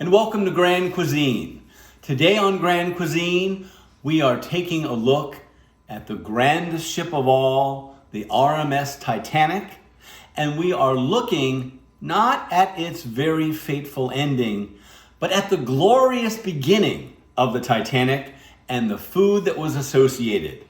and welcome to Grand Cuisine. Today on Grand Cuisine, we are taking a look at the grandest ship of all, the RMS Titanic, and we are looking not at its very fateful ending, but at the glorious beginning of the Titanic and the food that was associated.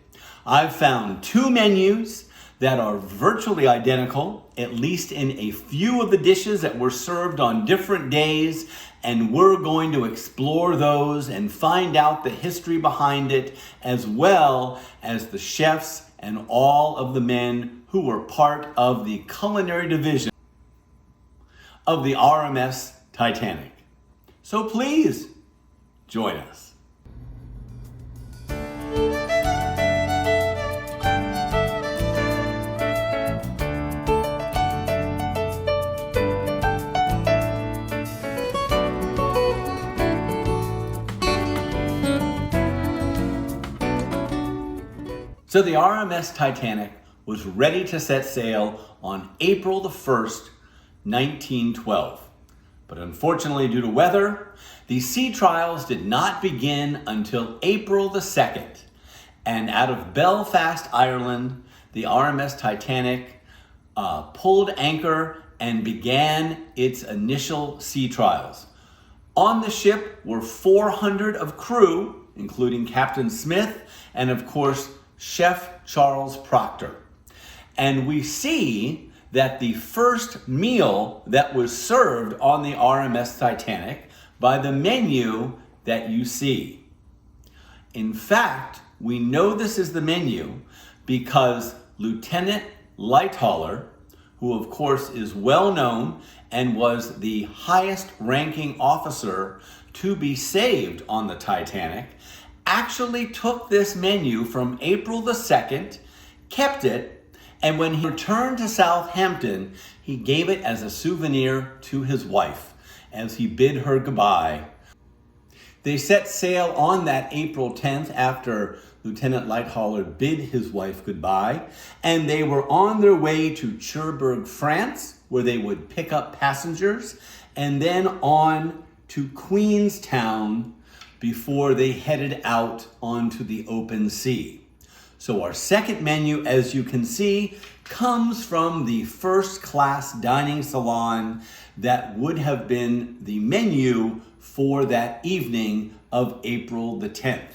I've found two menus that are virtually identical, at least in a few of the dishes that were served on different days, and we're going to explore those and find out the history behind it, as well as the chefs and all of the men who were part of the culinary division of the RMS Titanic. So please, join us. So the RMS Titanic was ready to set sail on April the 1st, 1912. But unfortunately, due to weather, the sea trials did not begin until April the 2nd. And out of Belfast, Ireland, the RMS Titanic pulled anchor and began its initial sea trials. On the ship were 400 of crew, including Captain Smith and, of course, Chef Charles Proctor. And we see that the first meal that was served on the RMS Titanic by the menu that you see. In fact, we know this is the menu because Lieutenant Lighthauler, who of course is well known and was the highest ranking officer to be saved on the Titanic, actually took this menu from April the 2nd, kept it, and when he returned to Southampton, he gave it as a souvenir to his wife as he bid her goodbye. They set sail on that April 10th after Lieutenant Lighthauler bid his wife goodbye, and they were on their way to Cherbourg, France, where they would pick up passengers, and then on to Queenstown before they headed out onto the open sea. So our second menu, as you can see, comes from the first class dining salon that would have been the menu for that evening of April the 10th.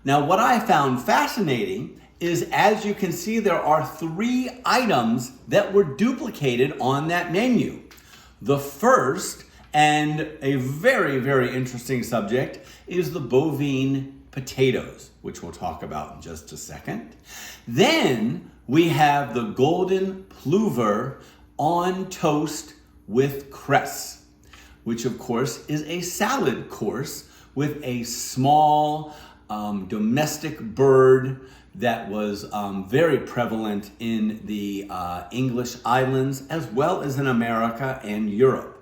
Now, what I found fascinating is, as you can see, there are 3 items that were duplicated on that menu. The first, and a very, very interesting subject, is the Boven Potatoes, which we'll talk about in just a second. Then we have the golden Plover on toast with cress, which of course is a salad course with a small domestic bird that was very prevalent in the English islands, as well as in America and Europe.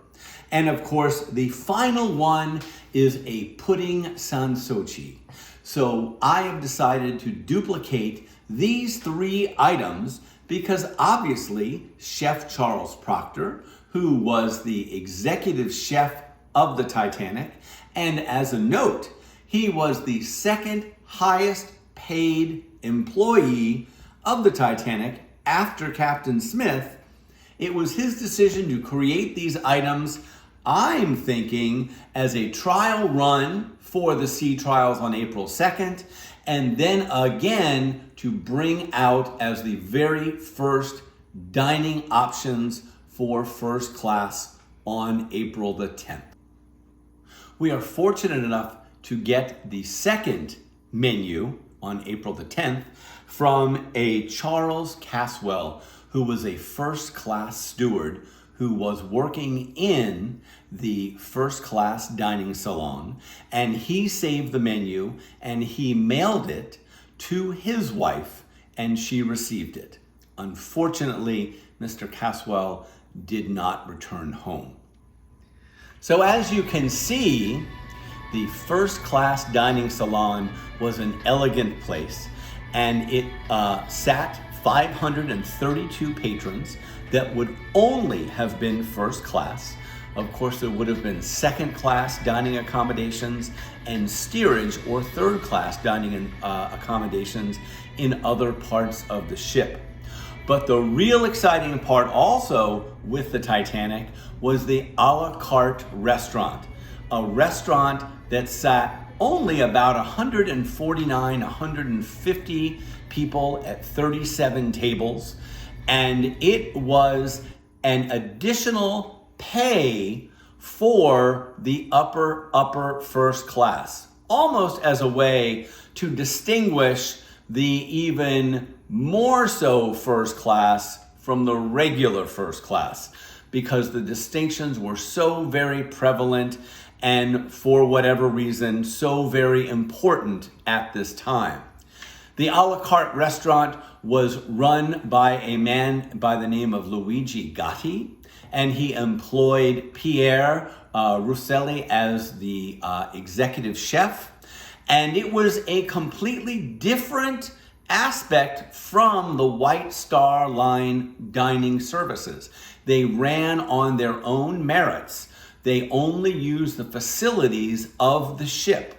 And of course, the final one is a pudding sansochi. So I have decided to duplicate these 3 items because obviously Chef Charles Proctor, who was the executive chef of the Titanic, and as a note, he was the second highest paid employee of the Titanic after Captain Smith. It was his decision to create these items, I'm thinking, as a trial run for the sea trials on April 2nd, and then again to bring out as the very first dining options for first class on April the 10th. We are fortunate enough to get the second menu on April the 10th from a Charles Caswell, who was a first class steward who was working in the first class dining salon, and he saved the menu and he mailed it to his wife and she received it. Unfortunately, Mr. Caswell did not return home. So as you can see, the first class dining salon was an elegant place, and it sat 532 patrons that would only have been first class, Of course, there would have been second-class dining accommodations and steerage or third-class dining accommodations in other parts of the ship. But the real exciting part also with the Titanic was the a la carte restaurant, a restaurant that sat only about 149, 150 people at 37 tables, and it was an additional pay for the upper first class, almost as a way to distinguish the even more so first class from the regular first class, because the distinctions were so very prevalent and for whatever reason so very important at this time. The a la carte restaurant was run by a man by the name of Luigi Gatti, and he employed Pierre Russelli as the executive chef. And it was a completely different aspect from the White Star Line dining services. They ran on their own merits. They only used the facilities of the ship.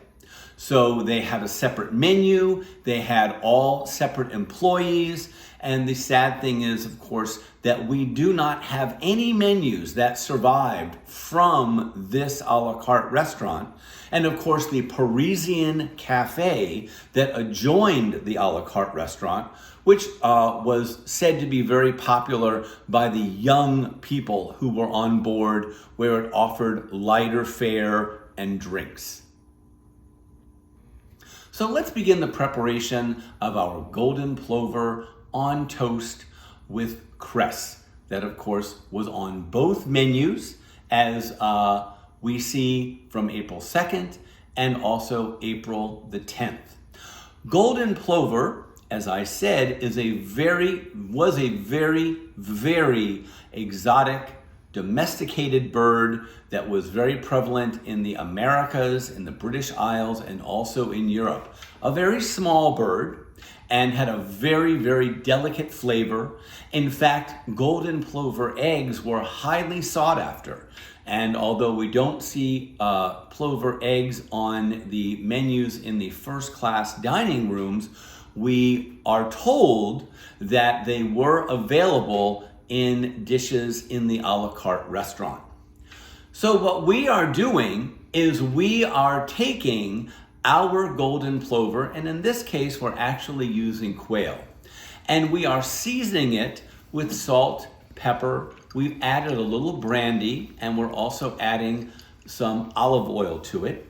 So they had a separate menu, they had all separate employees, and the sad thing is, of course, that we do not have any menus that survived from this a la carte restaurant. And of course, the Parisian cafe that adjoined the a la carte restaurant, which was said to be very popular by the young people who were on board, where it offered lighter fare and drinks. So let's begin the preparation of our golden plover on toast with cress. That, of course, was on both menus, as we see from April 2nd and also April the 10th. Golden plover, as I said, was a very, very exotic, domesticated bird that was very prevalent in the Americas, in the British Isles, and also in Europe. A very small bird, and had a very, very delicate flavor. In fact, golden plover eggs were highly sought after. And although we don't see plover eggs on the menus in the first class dining rooms, we are told that they were available in dishes in the a la carte restaurant. So what we are doing is we are taking our golden plover, and in this case, we're actually using quail, and we are seasoning it with salt, pepper. We've added a little brandy, and we're also adding some olive oil to it.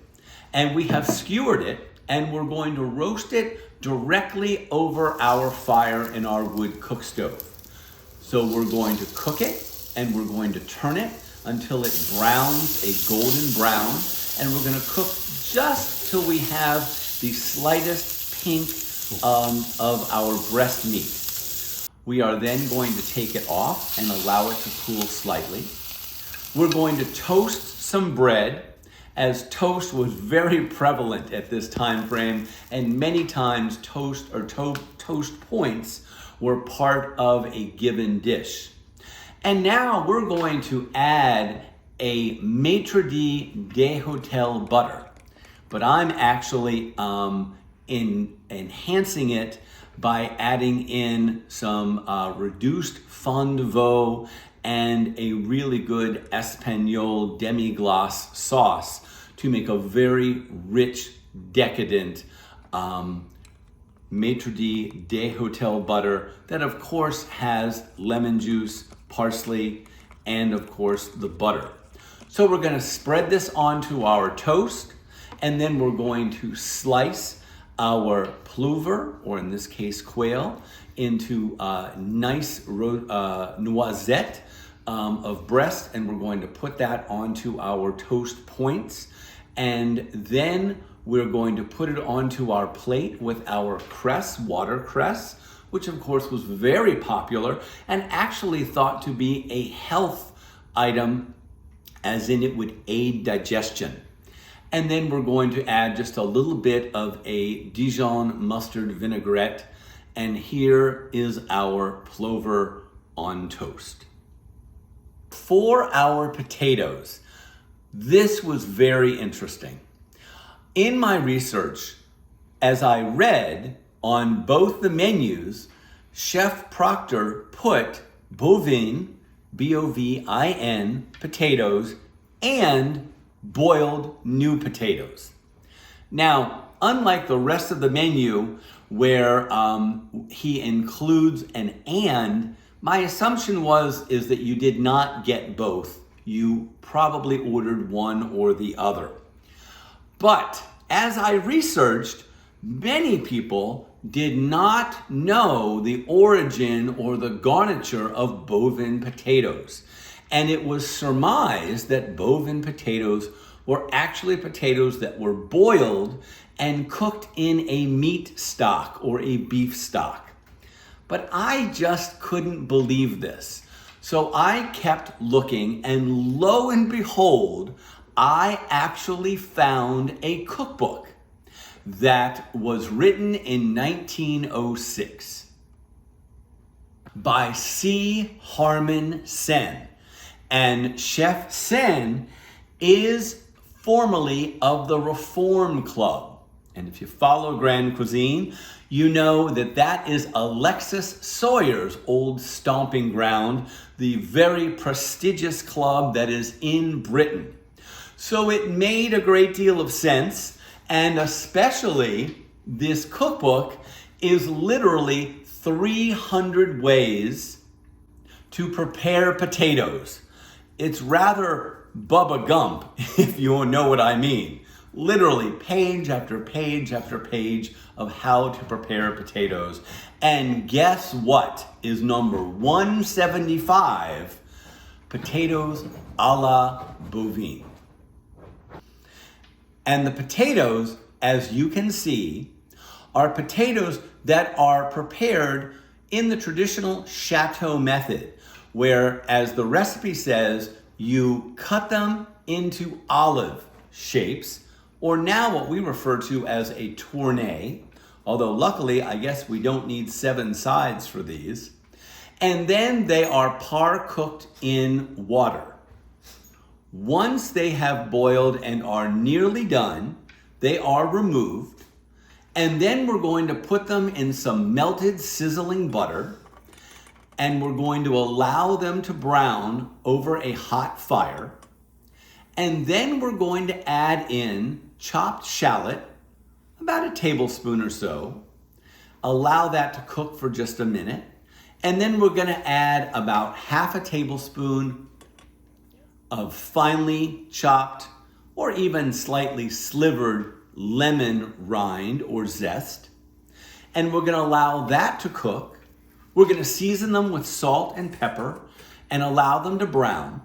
And we have skewered it, and we're going to roast it directly over our fire in our wood cook stove. So we're going to cook it, and we're going to turn it until it browns a golden brown, and we're going to cook just till we have the slightest pink of our breast meat. We are then going to take it off and allow it to cool slightly. We're going to toast some bread, as toast was very prevalent at this time frame, and many times toast points were part of a given dish. And now we're going to add a maitre d'hotel butter, but I'm actually enhancing it by adding in some reduced fond de veau and a really good Espagnole demi-glace sauce to make a very rich, decadent maitre d'hotel butter that of course has lemon juice, parsley, and of course the butter. So we're going to spread this onto our toast, and then we're going to slice our plover, or in this case quail, into nice noisette of breast, and we're going to put that onto our toast points, and then we're going to put it onto our plate with our cress, watercress, which of course was very popular and actually thought to be a health item, as in it would aid digestion. And then we're going to add just a little bit of a Dijon mustard vinaigrette, and here is our plover on toast. for our potatoes, this was very interesting. In my research, as I read on both the menus, Chef Proctor put bovine, B-O-V-I-N, potatoes and boiled new potatoes. Now, unlike the rest of the menu where he includes an and, my assumption is that you did not get both. You probably ordered one or the other. But as I researched, many people did not know the origin or the garniture of Boven potatoes. And it was surmised that Boven potatoes were actually potatoes that were boiled and cooked in a meat stock or a beef stock. But I just couldn't believe this. So I kept looking, and lo and behold, I actually found a cookbook that was written in 1906 by C. Harmon Sen. And Chef Sen is formerly of the Reform Club. And if you follow Grand Cuisine, you know that that is Alexis Sawyer's old stomping ground, the very prestigious club that is in Britain. So it made a great deal of sense, and especially this cookbook is literally 300 ways to prepare potatoes. It's rather Bubba Gump, if you know what I mean. Literally page after page after page of how to prepare potatoes. And guess what is number 175? Potatoes a la bovine. And the potatoes, as you can see, are potatoes that are prepared in the traditional chateau method, where, as the recipe says, you cut them into olive shapes, or now what we refer to as a tournée, although luckily I guess we don't need 7 sides for these. And then they are par-cooked in water. Once they have boiled and are nearly done, they are removed. And then we're going to put them in some melted sizzling butter, and we're going to allow them to brown over a hot fire. And then we're going to add in chopped shallot, about a tablespoon or so. Allow that to cook for just a minute. And then we're going to add about half a tablespoon of finely chopped or even slightly slivered lemon rind or zest. And we're going to allow that to cook. We're going to season them with salt and pepper and allow them to brown.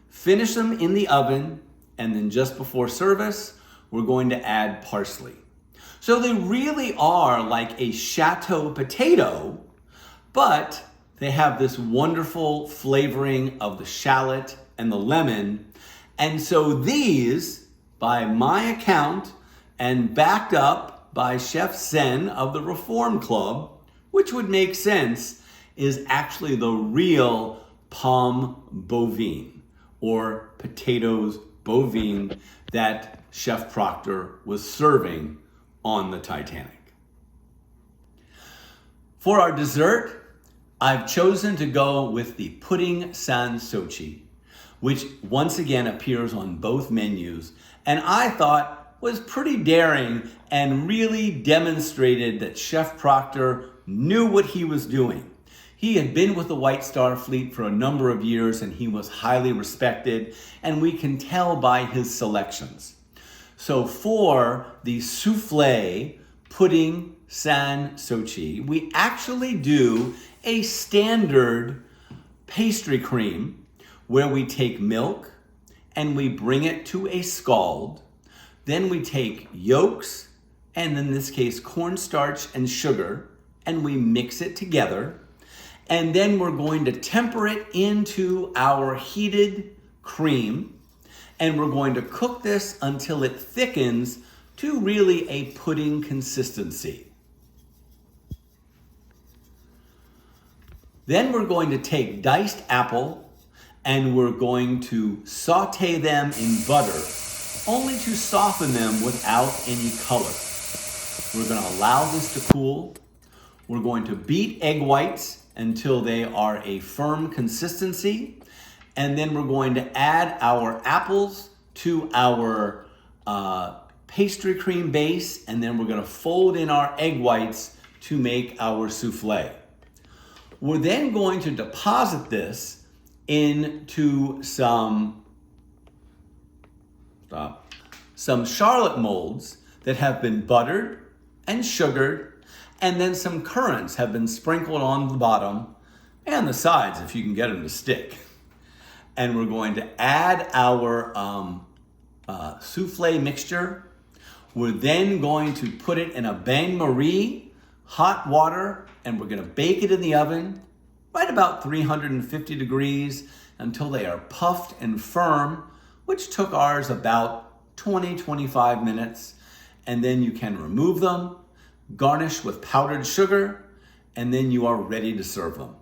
Finish them in the oven, and then just before service, we're going to add parsley. So they really are like a chateau potato, but they have this wonderful flavoring of the shallot and the lemon. And so these, by my account, and backed up by Chef Sen of the Reform Club, which would make sense, is actually the real pomme bovine, or potatoes bovine, that Chef Proctor was serving on the Titanic. For our dessert, I've chosen to go with the pudding sans soci, which once again appears on both menus, and I thought was pretty daring and really demonstrated that Chef Proctor knew what he was doing. He had been with the White Star Fleet for a number of years, and he was highly respected, and we can tell by his selections. So for the souffle pudding sans soci, we actually do a standard pastry cream where we take milk and we bring it to a scald. Then we take yolks, and in this case cornstarch and sugar, and we mix it together. And then we're going to temper it into our heated cream, and we're going to cook this until it thickens to really a pudding consistency. Then we're going to take diced apple and we're going to saute them in butter, only to soften them without any color. We're going to allow this to cool. We're going to beat egg whites until they are a firm consistency, and then we're going to add our apples to our pastry cream base, and then we're going to fold in our egg whites to make our souffle. We're then going to deposit this into some charlotte molds that have been buttered and sugared, and then some currants have been sprinkled on the bottom and the sides if you can get them to stick. And we're going to add our souffle mixture. We're then going to put it in a bain-marie, hot water, and we're going to bake it in the oven right about 350 degrees until they are puffed and firm, which took ours about 20-25 minutes. And then you can remove them, garnish with powdered sugar, and then you are ready to serve them.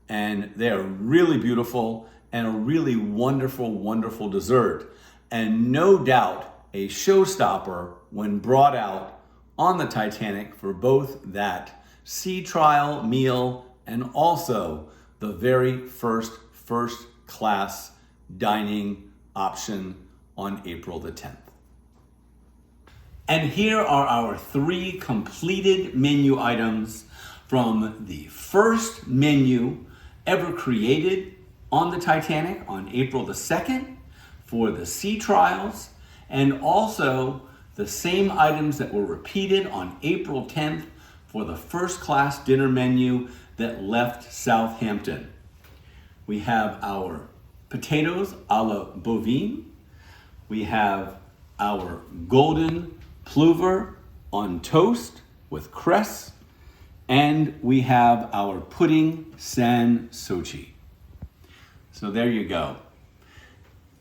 And they are really beautiful and a really wonderful, wonderful dessert. And no doubt a showstopper when brought out on the Titanic for both that sea trial meal and also the very first class dining option on April the 10th. And here are our 3 completed menu items from the first menu ever created on the Titanic on April the 2nd for the sea trials, and also the same items that were repeated on April 10th for the first class dinner menu that left Southampton. We have our potatoes a la Boven. We have our golden Plover on toast with cress, and we have our pudding sans Sochi. So there you go.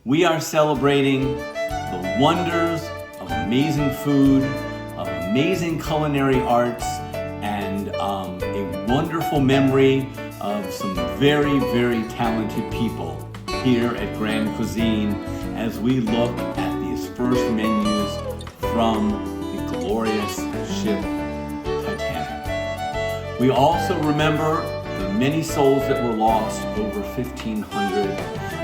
We are celebrating the wonders of amazing food, of amazing culinary arts, and a wonderful memory of some very, very talented people here at Grand Cuisine as we look at these first menus from the glorious ship Titanic. We also remember the many souls that were lost, over 1,500,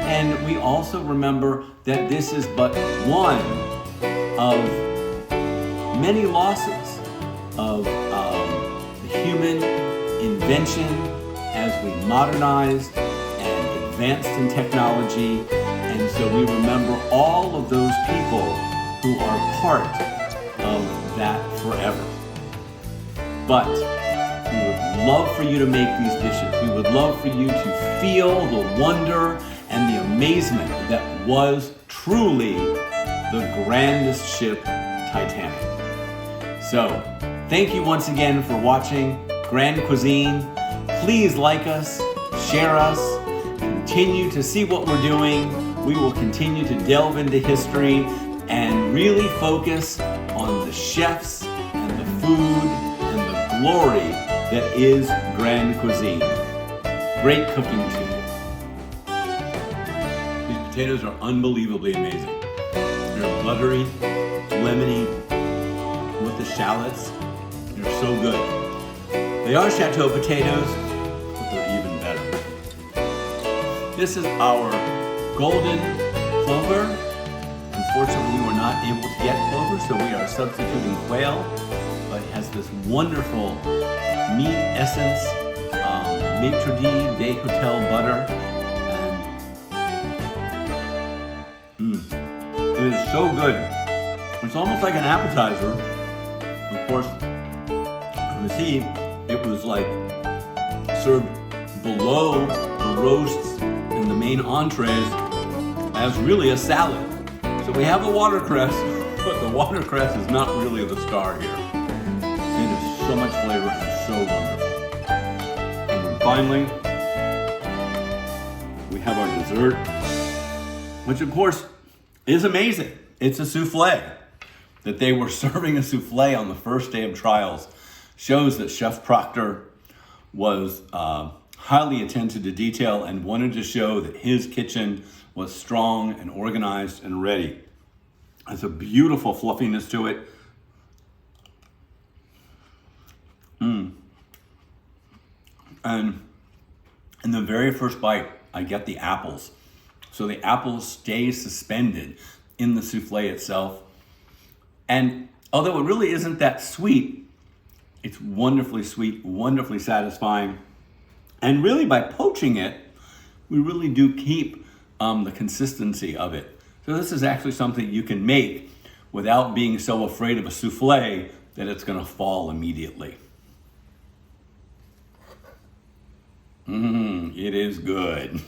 and we also remember that this is but one of many losses of human invention as we modernized and advanced in technology. And so we remember all of those people who are part of that forever. But we would love for you to make these dishes. We would love for you to feel the wonder and the amazement that was truly the grandest ship, Titanic. So, thank you once again for watching Grand Cuisine. Please like us, share us, continue to see what we're doing. We will continue to delve into history and really focus on the chefs and the food and the glory that is Grand Cuisine. Great cooking to you. These potatoes are unbelievably amazing. They're buttery, lemony, with the shallots. They're so good. They are chateau potatoes, but they're even better. This is our golden plover. Unfortunately, we were not able to get plover, so we are substituting quail, but it has this wonderful meat essence, maitre d' des hotel butter, and it is so good. It's almost like an appetizer. Of course, you see, it was like served below the roasts and the main entrees as really a salad. So we have the watercress, but the watercress is not really the star here. It is so much flavor and so wonderful. And then finally, we have our dessert, which of course is amazing. It's a souffle. That they were serving a souffle on the first day of trials shows that Chef Proctor was highly attentive to detail and wanted to show that his kitchen was strong and organized and ready. There's a beautiful fluffiness to it. And in the very first bite, I get the apples. So the apples stay suspended in the souffle itself. And although it really isn't that sweet, it's wonderfully sweet, wonderfully satisfying. And really by poaching it, we really do keep the consistency of it. So this is actually something you can make without being so afraid of a souffle that it's gonna fall immediately. It is good.